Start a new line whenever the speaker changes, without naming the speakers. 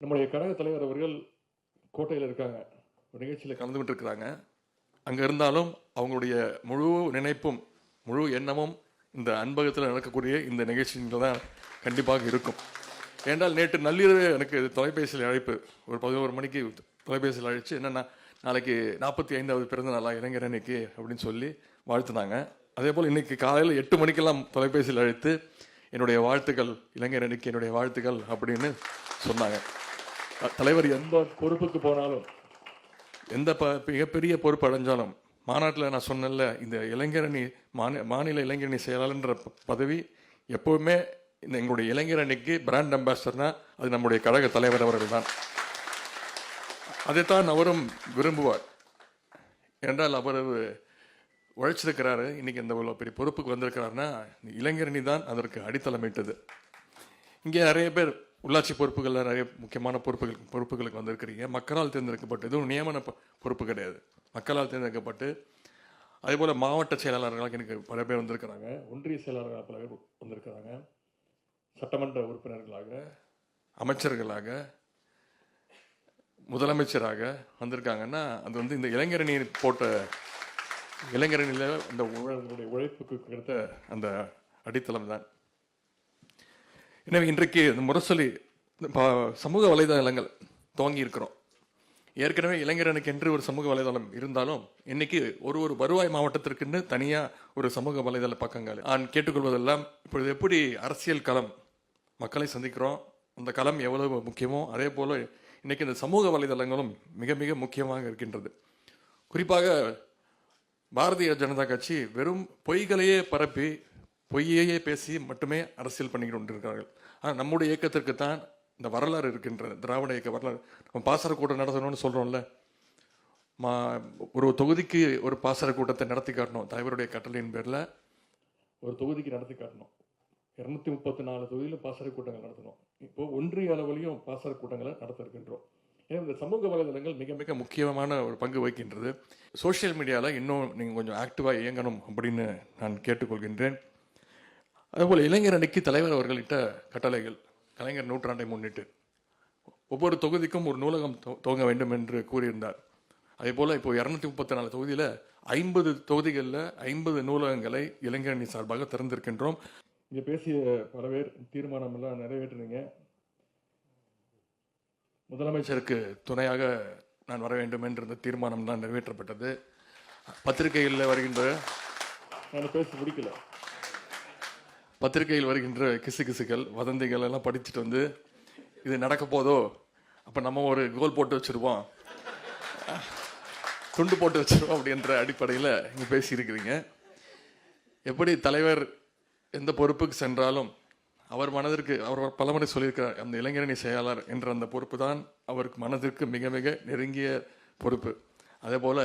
நம்முடைய கழக தலைவர் அவர்கள் கோட்டையில் இருக்காங்க, ஒரு நிகழ்ச்சியில் கலந்துகிட்டு இருக்கிறாங்க. அங்கே இருந்தாலும் அவங்களுடைய முழு நினைப்பும் முழு எண்ணமும் இந்த அன்பகத்தில் நடக்கக்கூடிய இந்த நிகழ்ச்சிகள் தான் கண்டிப்பாக இருக்கும். ஏன்றால் நேற்று நள்ளிரவு எனக்கு தொலைபேசியில் அழைப்பு, ஒரு 11 மணிக்கு தொலைபேசியில் அழைச்சு, என்னென்னா நாளைக்கு 45வது பிறந்த நாளா இளைஞர் அன்னைக்கு அப்படின்னு சொல்லி வாழ்த்துனாங்க. அதே போல் இன்றைக்கி காலையில் 8 மணிக்கெல்லாம் தொலைபேசியில் அழைத்து என்னுடைய வாழ்த்துக்கள், இளைஞர் அன்னைக்கு என்னுடைய வாழ்த்துக்கள் அப்படின்னு சொன்னாங்க. தலைவர் எந்த பொறுப்புக்கு போனாலும், எந்த மிகப்பெரிய பொறுப்பு அடைஞ்சாலும், மாநாட்டில் நான் சொன்னேன்ல, இந்த இளைஞரணி மாநில இளைஞரணி செயலாளர்ன்ற பதவி எப்போவுமே இந்த எங்களுடைய இளைஞரணிக்கு பிராண்ட் அம்பாசிடர்னா அது நம்முடைய கழக தலைவர் அவர்கள் தான். அதைத்தான் அவரும் விரும்புவார். என்றால் அவர் உழைச்சிருக்கிறாரு. இன்னைக்கு இந்த இவ்வளோ பெரிய பொறுப்புக்கு வந்திருக்கிறாருன்னா இளைஞரணி தான் அதற்கு அடித்தளமிட்டது. இங்கே நிறைய பேர் உள்ளாட்சி பொறுப்புகளில் நிறைய முக்கியமான பொறுப்புகளுக்கு வந்திருக்கிறீங்க. மக்களால் தேர்ந்தெடுக்கப்பட்டு, இதுவும் நியமன பொறுப்பு கிடையாது, மக்களால் தேர்ந்தெடுக்கப்பட்டு. அதே போல் மாவட்ட செயலாளர்களாக எனக்கு பல பேர் வந்திருக்கிறாங்க, ஒன்றிய செயலாளர்களாக பல பேர் வந்திருக்கிறாங்க, சட்டமன்ற உறுப்பினர்களாக, அமைச்சர்களாக, முதலமைச்சராக வந்திருக்காங்கன்னா அது இந்த இளைஞரணி போட்ட இளைஞரணியில் அந்த உழைப்புக்கு கிடைத்த அந்த அடித்தளம் தான். எனவே இன்றைக்கு இந்த முரசொலி சமூக வலைதளங்கள் துவங்கி இருக்கிறோம். ஏற்கனவே இளைஞரனுக்கு என்று ஒரு சமூக வலைதளம் இருந்தாலும் இன்னைக்கு ஒரு வருவாய் மாவட்டத்திற்குன்னு தனியாக ஒரு சமூக வலைதள பக்கங்கள். நான் கேட்டுக்கொள்வதெல்லாம், இப்பொழுது எப்படி அரசியல் களம் மக்களை சந்திக்கிறோம், அந்த களம் எவ்வளவு முக்கியமோ அதே போல் இன்னைக்கு இந்த சமூக வலைதளங்களும் மிக மிக முக்கியமாக இருக்கின்றது. குறிப்பாக பாரதிய ஜனதா கட்சி வெறும் பொய்களையே பரப்பி, பொய்யையே பேசி மட்டுமே அரசியல் பண்ணிக்கிட்டு கொண்டிருக்கிறார்கள். ஆனால் நம்முடைய இயக்கத்திற்கு தான் இந்த வரலாறு இருக்கின்றது, திராவிட இயக்க வரலாறு. நம்ம பாசற கூட்டம் நடத்தணும்னு சொல்கிறோம்ல, ஒரு தொகுதிக்கு ஒரு பாசற கூட்டத்தை நடத்தி காட்டணும். தலைவருடைய கட்டளையின் பேரில் ஒரு தொகுதிக்கு நடத்தி காட்டணும். 234 தொகுதியிலும் பாசறை கூட்டங்கள் நடத்தணும். இப்போது ஒன்றிய அளவிலையும் பாசற கூட்டங்களை நடத்த இருக்கின்றோம். ஏன்னா இந்த சமூக வலைதளங்கள் மிக மிக முக்கியமான ஒரு பங்கு வகிக்கின்றது. சோஷியல் மீடியாவில் இன்னும் நீங்கள் கொஞ்சம் ஆக்டிவாக இயங்கணும் அப்படின்னு நான் கேட்டுக்கொள்கின்றேன். அதுபோல் இளைஞர் அன்னைக்கு தலைவர் அவர்களிட்ட கட்டளைகள், கலைஞர் நூற்றாண்டை முன்னிட்டு ஒவ்வொரு தொகுதிக்கும் ஒரு நூலகம் துவங்க வேண்டும் என்று கூறியிருந்தார். அதே போல் இப்போ 234 தொகுதியில் 50 தொகுதிகளில் 50 நூலகங்களை இளைஞரணி சார்பாக திறந்திருக்கின்றோம். இங்கே பேசிய பல பேர் தீர்மானம் எல்லாம் நிறைவேற்றினீங்க. முதலமைச்சருக்கு துணையாக நான் வர வேண்டும் என்ற இந்த தீர்மானம் தான் நிறைவேற்றப்பட்டது. பத்திரிகைகளில் வருகின்ற, நான் பேசி முடிக்கல, பத்திரிகையில் வருகின்ற கிசுகிசுகள், வதந்திகள் எல்லாம் படிச்சுட்டு இது நடக்க போதோ, அப்போ நம்ம ஒரு கோல் போட்டு வச்சுருவோம், துண்டு போட்டு வச்சுருவோம் அப்படின்ற அடிப்படையில் இங்கே பேசியிருக்கிறீங்க. எப்படி தலைவர் எந்த பொறுப்புக்கு சென்றாலும் அவர் மனதிற்கு, அவர் பலமுறை சொல்லியிருக்கிறார், அந்த இளைஞரணி செயலாளர் என்ற அந்த பொறுப்பு தான் அவருக்கு மனதிற்கு மிக மிக நெருங்கிய பொறுப்பு. அதே போல்